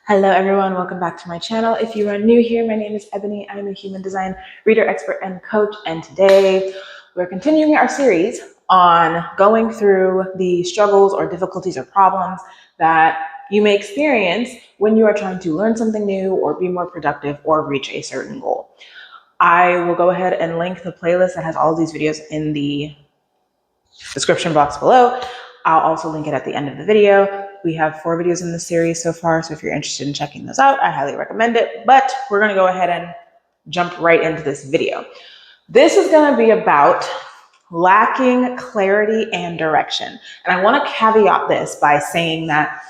Hello everyone, welcome back to my channel. If you are new here, my name is Ebony. I'm a human design reader, expert, and coach. And today we're continuing our series on going through the struggles or difficulties or problems that you may experience when you are trying to learn something new or be more productive or reach a certain goal. I will go ahead and link the playlist that has all of these videos in the description box below. I'll also link it at the end of the video. We have 4 videos in this series so far, so if you're interested in checking those out, I highly recommend it. But we're gonna go ahead and jump right into this video. This is gonna be about lacking clarity and direction. And I wanna caveat this by saying that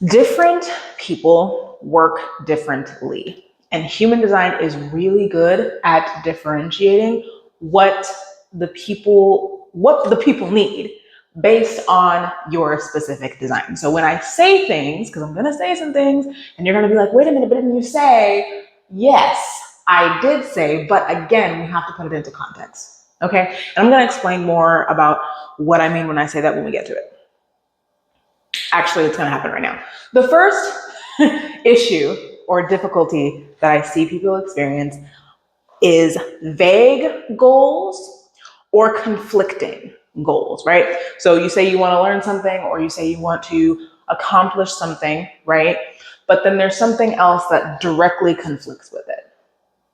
different people work differently. And human design is really good at differentiating what the people need based on your specific design. So when I say things, because I'm going to say some things and you're going to be like, wait a minute, but didn't you say? Yes, I did say, but again, we have to put it into context. Okay. And I'm going to explain more about what I mean when I say that when we get to it. Actually, it's going to happen right now. The first issue or difficulty that I see people experience is vague goals or conflicting goals, right? So you say you want to learn something or you say you want to accomplish something, right? But then there's something else that directly conflicts with it,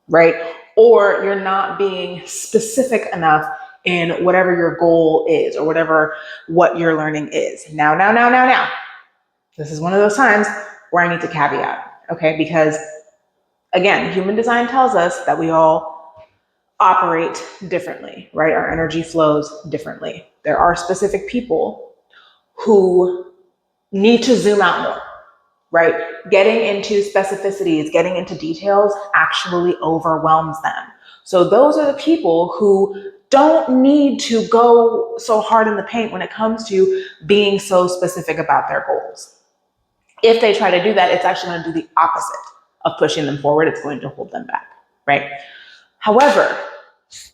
right? Or you're not being specific enough in whatever your goal is or what you're learning is. Now. This is one of those times where I need to caveat, okay? Because again, human design tells us that we all operate differently, right? Our energy flows differently. There are specific people who need to zoom out more, right? Getting into specificities, getting into details actually overwhelms them. So those are the people who don't need to go so hard in the paint when it comes to being so specific about their goals. If they try to do that, it's actually going to do the opposite of pushing them forward. It's going to hold them back, right? However,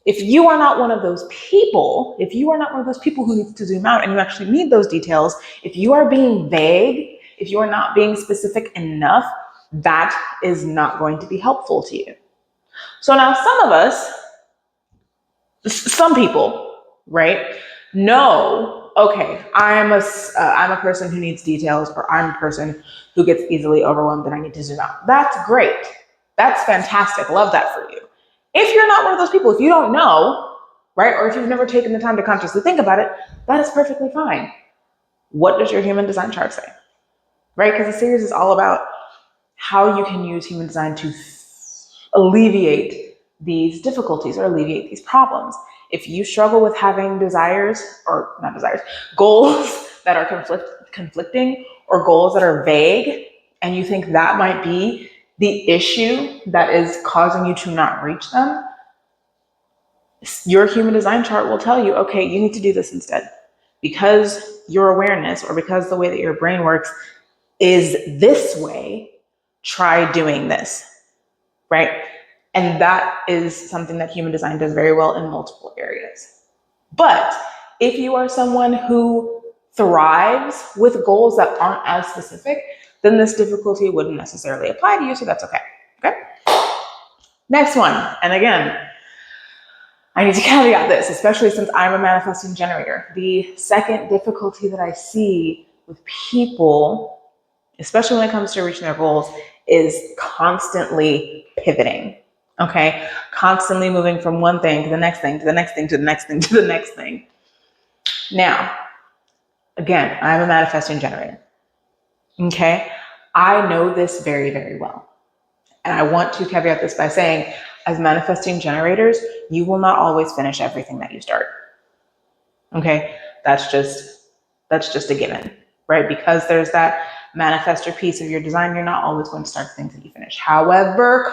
if you are not one of those people, who needs to zoom out and you actually need those details, if you are being vague, if you are not being specific enough, that is not going to be helpful to you. So now some people, right, know, okay, I'm a person who needs details, or I'm a person who gets easily overwhelmed and I need to zoom out. That's great. That's fantastic. Love that for you. If you're not one of those people, if you don't know, right, or if you've never taken the time to consciously think about it, that is perfectly fine. What does your human design chart say? Right? Because the series is all about how you can use human design to alleviate these difficulties or alleviate these problems. If you struggle with having goals that are conflicting or goals that are vague, and you think that might be the issue that is causing you to not reach them, your human design chart will tell you, okay, you need to do this instead. Because your awareness or because the way that your brain works is this way, try doing this, right? And that is something that human design does very well in multiple areas. But if you are someone who thrives with goals that aren't as specific, then this difficulty wouldn't necessarily apply to you, so that's okay. Okay? Next one, and again, I need to caveat this, especially since I'm a manifesting generator. The second difficulty that I see with people, especially when it comes to reaching their goals, is constantly pivoting. Okay, constantly moving from one thing to the next thing, to the next thing, to the next thing, to the next thing. Now, again, I'm a manifesting generator. Okay, I know this very, very well. And I want to caveat this by saying, as manifesting generators, you will not always finish everything that you start. Okay, that's just a given, right? Because there's that manifestor piece of your design, you're not always going to start things that you finish. However,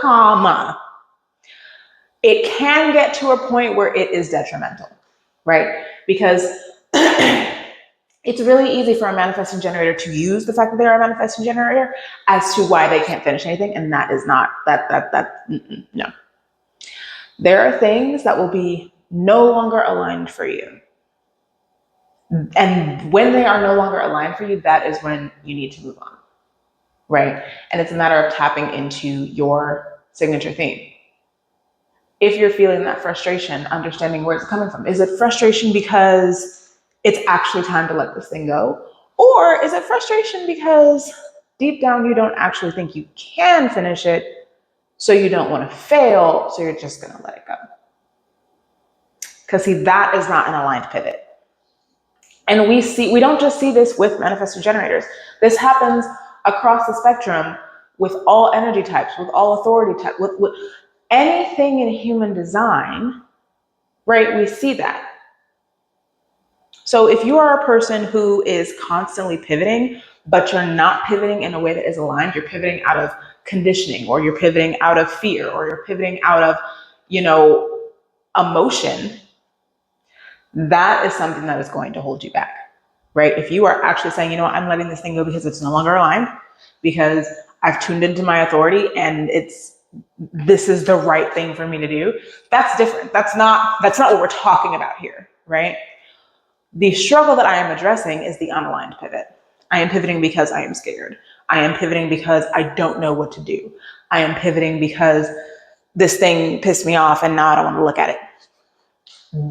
it can get to a point where it is detrimental, right? Because it's really easy for a manifesting generator to use the fact that they're a manifesting generator as to why they can't finish anything, and that is not, no. There are things that will be no longer aligned for you. And when they are no longer aligned for you, that is when you need to move on, right? And it's a matter of tapping into your signature theme. If you're feeling that frustration, understanding where it's coming from. Is it frustration because it's actually time to let this thing go? Or is it frustration because deep down you don't actually think you can finish it, so you don't want to fail, so you're just going to let it go? Because see, that is not an aligned pivot. And we don't just see this with manifesting generators. This happens across the spectrum with all energy types, with all authority types, with anything in human design, right? We see that. So if you are a person who is constantly pivoting, but you're not pivoting in a way that is aligned, you're pivoting out of conditioning, or you're pivoting out of fear, or you're pivoting out of, emotion, that is something that is going to hold you back, right? If you are actually saying, I'm letting this thing go because it's no longer aligned, because I've tuned into my authority and this is the right thing for me to do, that's different. That's not what we're talking about here, right? The struggle that I am addressing is the unaligned pivot. I am pivoting because I am scared. I am pivoting because I don't know what to do. I am pivoting because this thing pissed me off and now I don't want to look at it.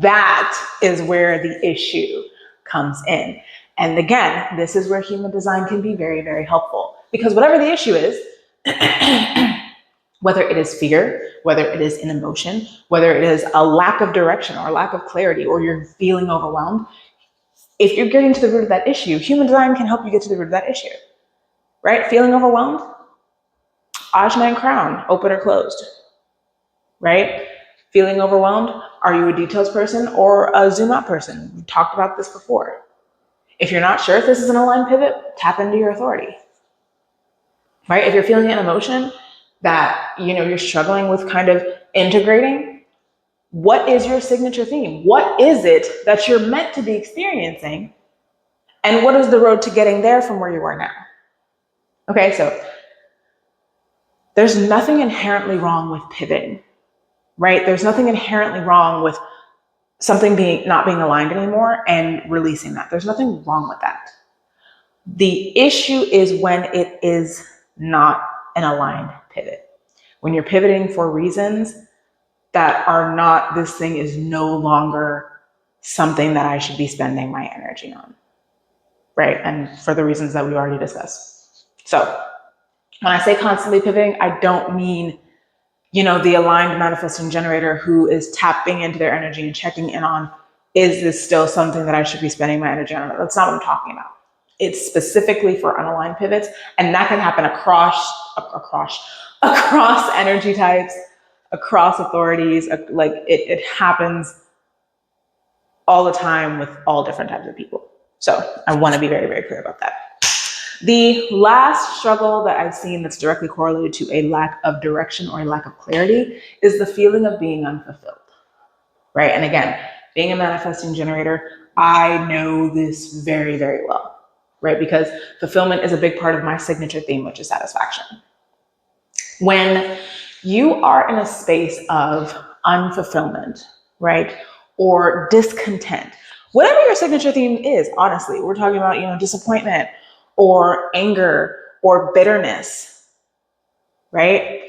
That is where the issue comes in. And again, this is where human design can be very, very helpful, because whatever the issue is, whether it is fear, whether it is an emotion, whether it is a lack of direction or lack of clarity, or you're feeling overwhelmed, if you're getting to the root of that issue, human design can help you get to the root of that issue, right? Feeling overwhelmed, Ajna and Crown, open or closed, right? Feeling overwhelmed, are you a details person or a zoom out person? We talked about this before. If you're not sure if this is an aligned pivot, tap into your authority, right? If you're feeling an emotion that, you're struggling with kind of integrating, what is your signature theme? What is it that you're meant to be experiencing? And what is the road to getting there from where you are now? Okay, so there's nothing inherently wrong with pivoting, right? There's nothing inherently wrong with something not being aligned anymore and releasing that. There's nothing wrong with that. The issue is when it is not an aligned pivot. When you're pivoting for reasons that are not, this thing is no longer something that I should be spending my energy on, right? And for the reasons that we already discussed. So when I say constantly pivoting, I don't mean, the aligned manifesting generator who is tapping into their energy and checking in on, is this still something that I should be spending my energy on? That's not what I'm talking about. It's specifically for unaligned pivots, and that can happen across energy types, across authorities. Like it happens all the time with all different types of people. So I want to be very, very clear about that. The last struggle that I've seen that's directly correlated to a lack of direction or a lack of clarity is the feeling of being unfulfilled, right? And again, being a manifesting generator, I know this very, very well, right? Because fulfillment is a big part of my signature theme, which is satisfaction. When you are in a space of unfulfillment, right, or discontent, whatever your signature theme is, honestly, we're talking about, disappointment or anger or bitterness, right?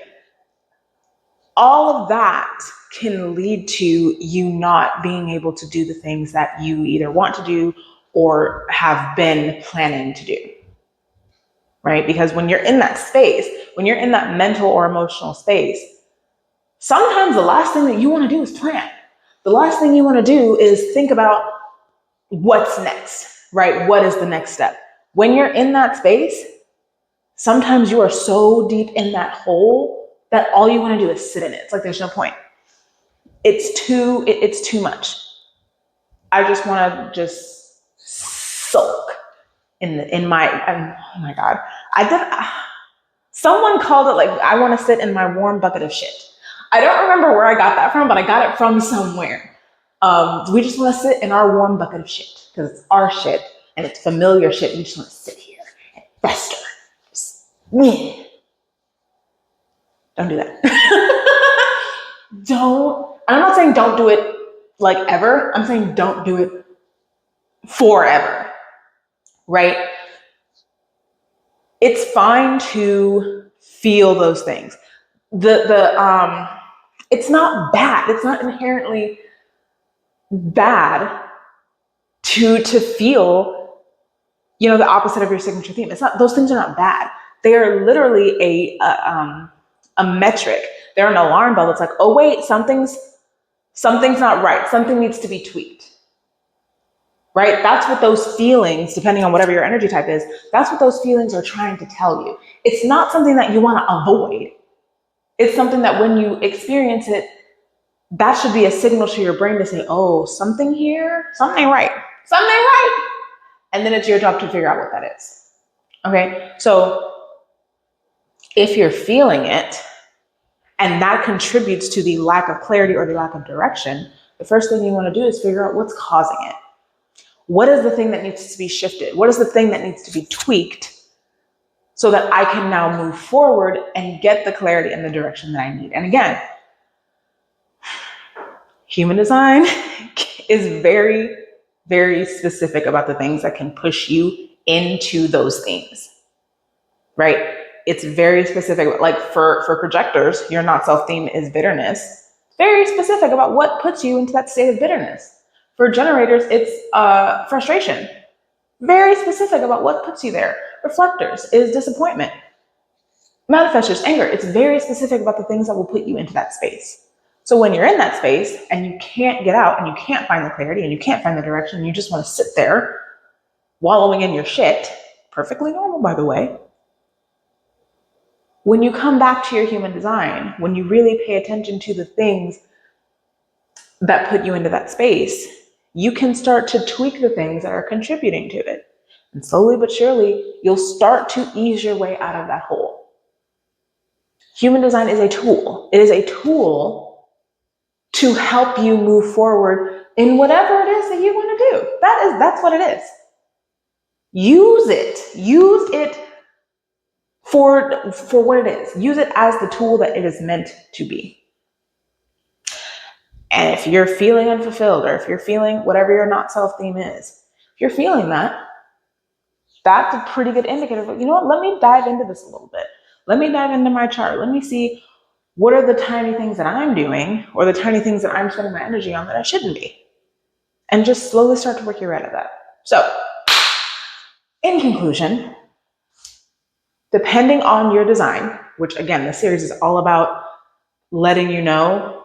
All of that can lead to you not being able to do the things that you either want to do or have been planning to do, right? Because when you're in that space, when you're in that mental or emotional space, sometimes the last thing that you want to do is plan. The last thing you want to do is think about what's next, right? What is the next step? When you're in that space, sometimes you are so deep in that hole that all you want to do is sit in it. It's like there's no point. It's too much. I just want to sulk in my, oh my God. Someone called it like, I want to sit in my warm bucket of shit. I don't remember where I got that from, but I got it from somewhere. We just want to sit in our warm bucket of shit because it's our shit and it's familiar shit. We just want to sit here and fester. Don't do that. I'm not saying don't do it like ever. I'm saying don't do it forever, right? it's fine to feel those things. It's not bad. It's not inherently bad to feel, the opposite of your signature theme. It's not, those things are not bad. They are literally a metric. They're an alarm bell that's like, oh wait, something's not right. Something needs to be tweaked. Right? That's what those feelings, depending on whatever your energy type is, that's what those feelings are trying to tell you. It's not something that you want to avoid. It's something that when you experience it, that should be a signal to your brain to say, oh, something here, something ain't right. Something ain't right. And then it's your job to figure out what that is. Okay? So if you're feeling it and that contributes to the lack of clarity or the lack of direction, the first thing you want to do is figure out what's causing it. What is the thing that needs to be shifted? What is the thing that needs to be tweaked so that I can now move forward and get the clarity and the direction that I need? And again, human design is very, very specific about the things that can push you into those themes, right? It's very specific. Like for projectors, your not self theme is bitterness. Very specific about what puts you into that state of bitterness. For generators, it's frustration. Very specific about what puts you there. Reflectors is disappointment. Manifestors, anger. It's very specific about the things that will put you into that space. So when you're in that space and you can't get out and you can't find the clarity and you can't find the direction and you just want to sit there wallowing in your shit, perfectly normal, by the way. When you come back to your human design, when you really pay attention to the things that put you into that space, you can start to tweak the things that are contributing to it. And slowly but surely, you'll start to ease your way out of that hole. Human design is a tool. It is a tool to help you move forward in whatever it is that you want to do. That's what it is. Use it. Use it for what it is. Use it as the tool that it is meant to be. And if you're feeling unfulfilled, or if you're feeling whatever your not self theme is, if you're feeling that, that's a pretty good indicator. But you know what? Let me dive into this a little bit. Let me dive into my chart. Let me see what are the tiny things that I'm doing or the tiny things that I'm spending my energy on that I shouldn't be. And just slowly start to work your way out of that. So, in conclusion, depending on your design, which again, this series is all about letting you know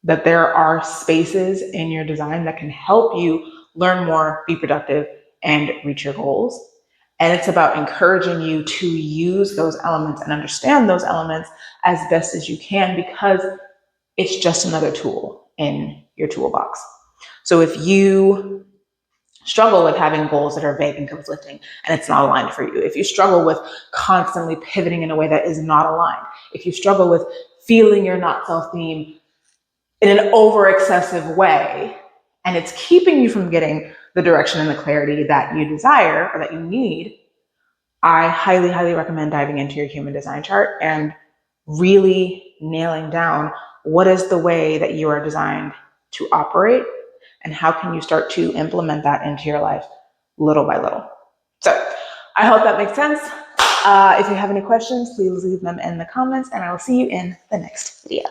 that there are spaces in your design that can help you learn more, be productive, and reach your goals. And it's about encouraging you to use those elements and understand those elements as best as you can, because it's just another tool in your toolbox. So if you struggle with having goals that are vague and conflicting and it's not aligned for you, if you struggle with constantly pivoting in a way that is not aligned, if you struggle with feeling your not self theme in an over excessive way, and it's keeping you from getting the direction and the clarity that you desire or that you need, I highly, highly recommend diving into your human design chart and really nailing down what is the way that you are designed to operate and how can you start to implement that into your life little by little. So I hope that makes sense. If you have any questions, please leave them in the comments and I will see you in the next video.